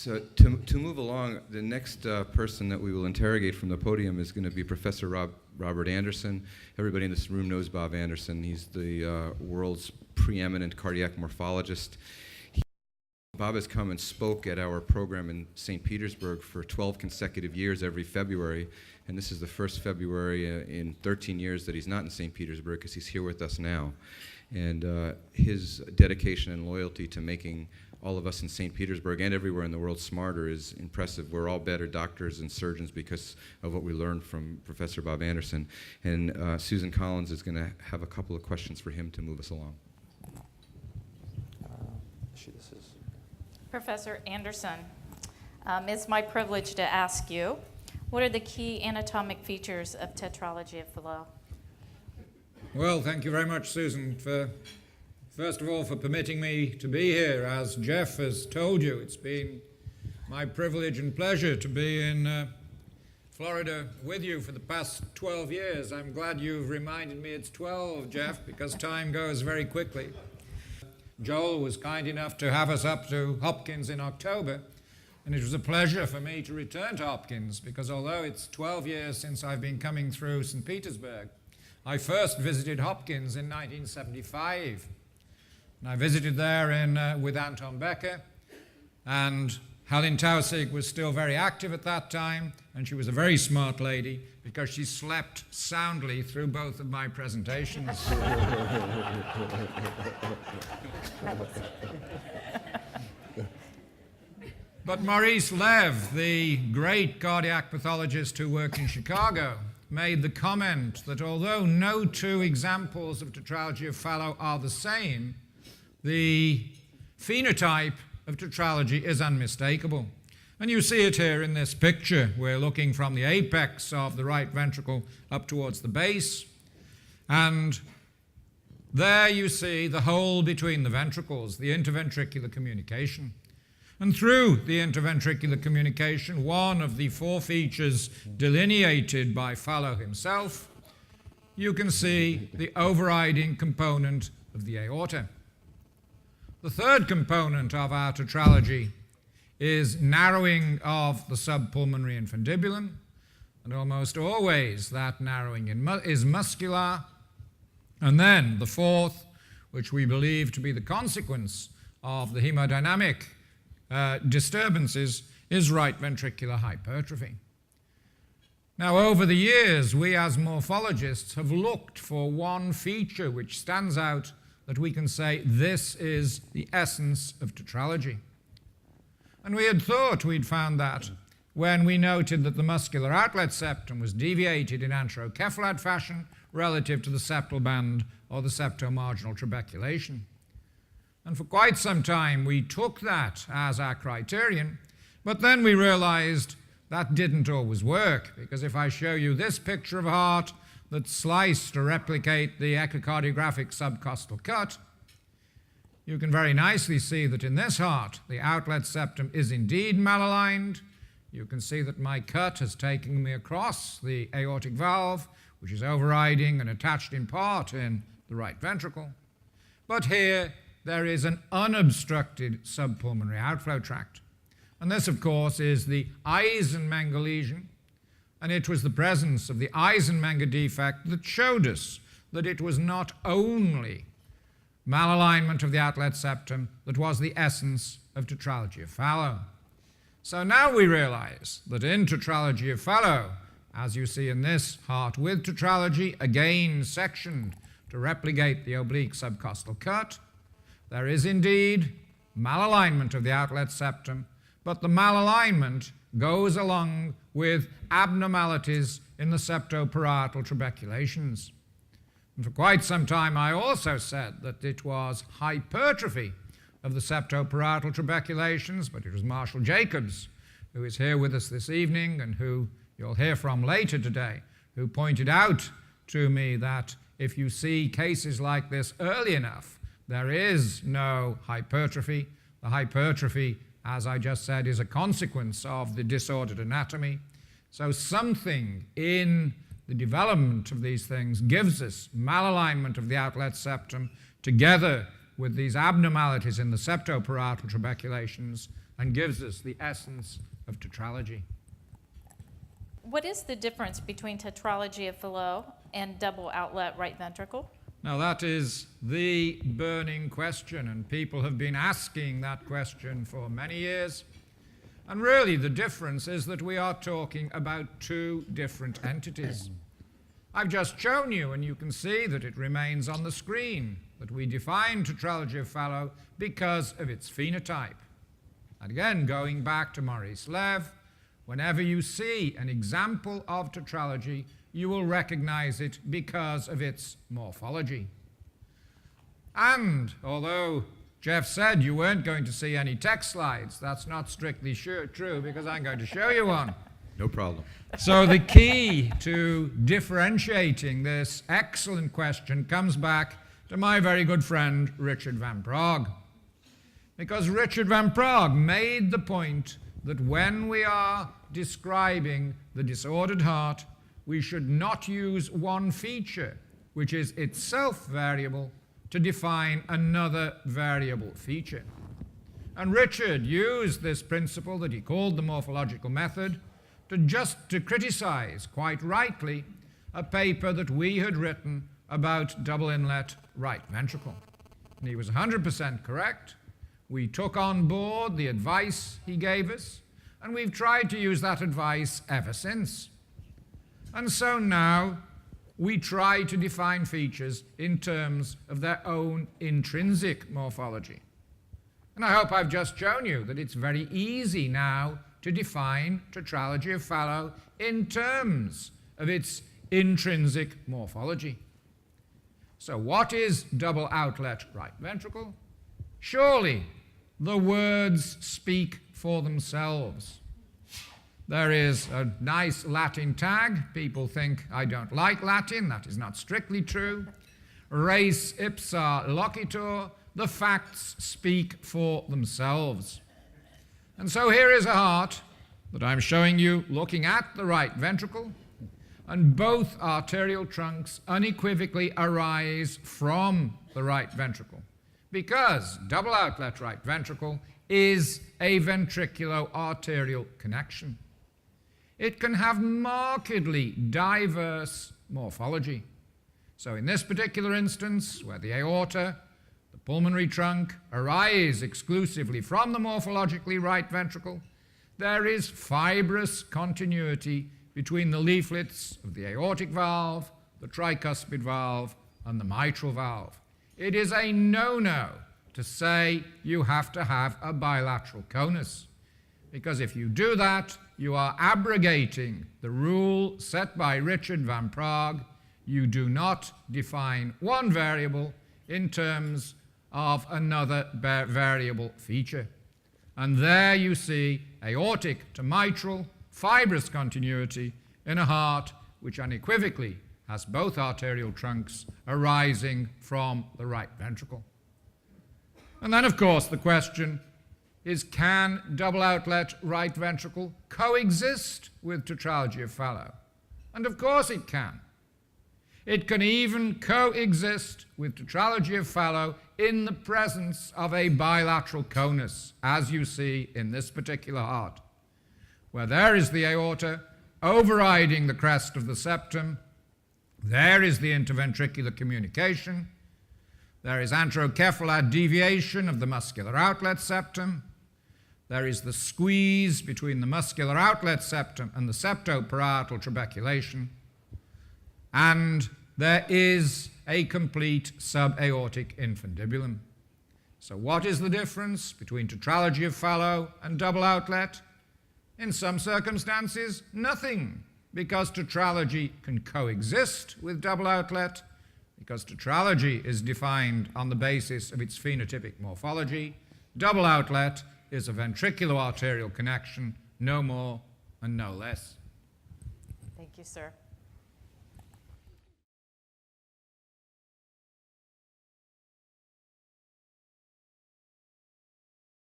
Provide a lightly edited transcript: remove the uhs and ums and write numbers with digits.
So to move along, the next person that we will interrogate from the podium is going to be Professor Robert Anderson. Everybody in this room knows Bob Anderson. He's the world's preeminent cardiac morphologist. Bob has come and spoke at our program in St. Petersburg for 12 consecutive years every February, and this is the first February in 13 years that he's not in St. Petersburg because he's here with us now. And his dedication and loyalty to making all of us in St. Petersburg and everywhere in the world smarter is impressive. We're all better doctors and surgeons because of what we learned from Professor Bob Anderson. And Susan Collins is going to have a couple of questions for him to move us along. Professor Anderson, it's my privilege to ask you, what are the key anatomic features of Tetralogy of Fallot? Well, thank you very much, Susan, first of all, for permitting me to be here. As Jeff has told you, it's been my privilege and pleasure to be in Florida with you for the past 12 years. I'm glad you've reminded me it's 12, Jeff, because time goes very quickly. Joel was kind enough to have us up to Hopkins in October, and it was a pleasure for me to return to Hopkins because although it's 12 years since I've been coming through St. Petersburg, I first visited Hopkins in 1975. And I visited there with Anton Becker, and Helen Tausig was still very active at that time, and she was a very smart lady because she slept soundly through both of my presentations. But Maurice Lev, the great cardiac pathologist who worked in Chicago, made the comment that although no two examples of tetralogy of Fallot are the same, the phenotype of tetralogy is unmistakable. And you see it here in this picture. We're looking from the apex of the right ventricle up towards the base. And there you see the hole between the ventricles, the interventricular communication. And through the interventricular communication, one of the four features delineated by Fallot himself, you can see the overriding component of the aorta. The third component of our tetralogy is narrowing of the subpulmonary infundibulum, and almost always that narrowing is muscular. And then the fourth, which we believe to be the consequence of the hemodynamic disturbances, is right ventricular hypertrophy. Now, over the years, we as morphologists have looked for one feature which stands out that we can say this is the essence of tetralogy. And we had thought we'd found that when we noted that the muscular outlet septum was deviated in anterocephalad fashion relative to the septal band or the septomarginal trabeculation. And for quite some time we took that as our criterion, but then we realized that didn't always work, because if I show you this picture of a heart that's sliced to replicate the echocardiographic subcostal cut, you can very nicely see that in this heart the outlet septum is indeed malaligned. You can see that my cut has taken me across the aortic valve, which is overriding and attached in part in the right ventricle. But here there is an unobstructed subpulmonary outflow tract. And this, of course, is the Eisenmenger lesion. And it was the presence of the Eisenmenger defect that showed us that it was not only malalignment of the outlet septum that was the essence of tetralogy of Fallot. So now we realize that in tetralogy of Fallot, as you see in this heart with tetralogy, again sectioned to replicate the oblique subcostal cut, there is indeed malalignment of the outlet septum, but the malalignment goes along with abnormalities in the septoparietal trabeculations. And for quite some time I also said that it was hypertrophy of the septoparietal trabeculations, but it was Marshall Jacobs, who is here with us this evening and who you'll hear from later today, who pointed out to me that if you see cases like this early enough, there is no hypertrophy. The hypertrophy, as I just said, is a consequence of the disordered anatomy. So something in the development of these things gives us malalignment of the outlet septum together with these abnormalities in the septoparietal trabeculations and gives us the essence of tetralogy. What is the difference between tetralogy of Fallot and double outlet right ventricle? Now that is the burning question, and people have been asking that question for many years. And really the difference is that we are talking about two different entities. I've just shown you, and you can see that it remains on the screen, that we define tetralogy of Fallot because of its phenotype. And again, going back to Maurice Lev, whenever you see an example of tetralogy, you will recognize it because of its morphology. And although Jeff said you weren't going to see any text slides, that's not strictly true, because I'm going to show you one. No problem. So the key to differentiating this excellent question comes back to my very good friend Richard van Praag. Because Richard van Praag made the point that when we are describing the disordered heart, we should not use one feature, which is itself variable, to define another variable feature. And Richard used this principle that he called the morphological method to criticize, quite rightly, a paper that we had written about double inlet right ventricle. And he was 100% correct. We took on board the advice he gave us, and we've tried to use that advice ever since. And so now we try to define features in terms of their own intrinsic morphology. And I hope I've just shown you that it's very easy now to define tetralogy of Fallot in terms of its intrinsic morphology. So what is double outlet right ventricle? Surely the words speak for themselves. There is a nice Latin tag. People think I don't like Latin. That is not strictly true. Res ipsa loquitur. The facts speak for themselves. And so here is a heart that I'm showing you looking at the right ventricle, and both arterial trunks unequivocally arise from the right ventricle, because double outlet right ventricle is a ventriculo-arterial connection. It can have markedly diverse morphology. So in this particular instance, where the aorta, the pulmonary trunk, arise exclusively from the morphologically right ventricle, there is fibrous continuity between the leaflets of the aortic valve, the tricuspid valve, and the mitral valve. It is a no-no to say you have to have a bilateral conus, because if you do that, you are abrogating the rule set by Richard van Praag. You do not define one variable in terms of another variable feature. And there you see aortic to mitral, fibrous continuity in a heart which unequivocally has both arterial trunks arising from the right ventricle. And then, of course, the question is, can double outlet right ventricle coexist with tetralogy of Fallot? And of course it can. It can even coexist with tetralogy of Fallot in the presence of a bilateral conus, as you see in this particular heart, where there is the aorta overriding the crest of the septum. There is the interventricular communication. There is anterocephalad deviation of the muscular outlet septum. There is the squeeze between the muscular outlet septum and the septoparietal trabeculation. And there is a complete subaortic infundibulum. So what is the difference between tetralogy of Fallot and double outlet? In some circumstances, nothing, because tetralogy can coexist with double outlet, because tetralogy is defined on the basis of its phenotypic morphology. Double outlet is a ventriculo-arterial connection, no more and no less. Thank you, sir.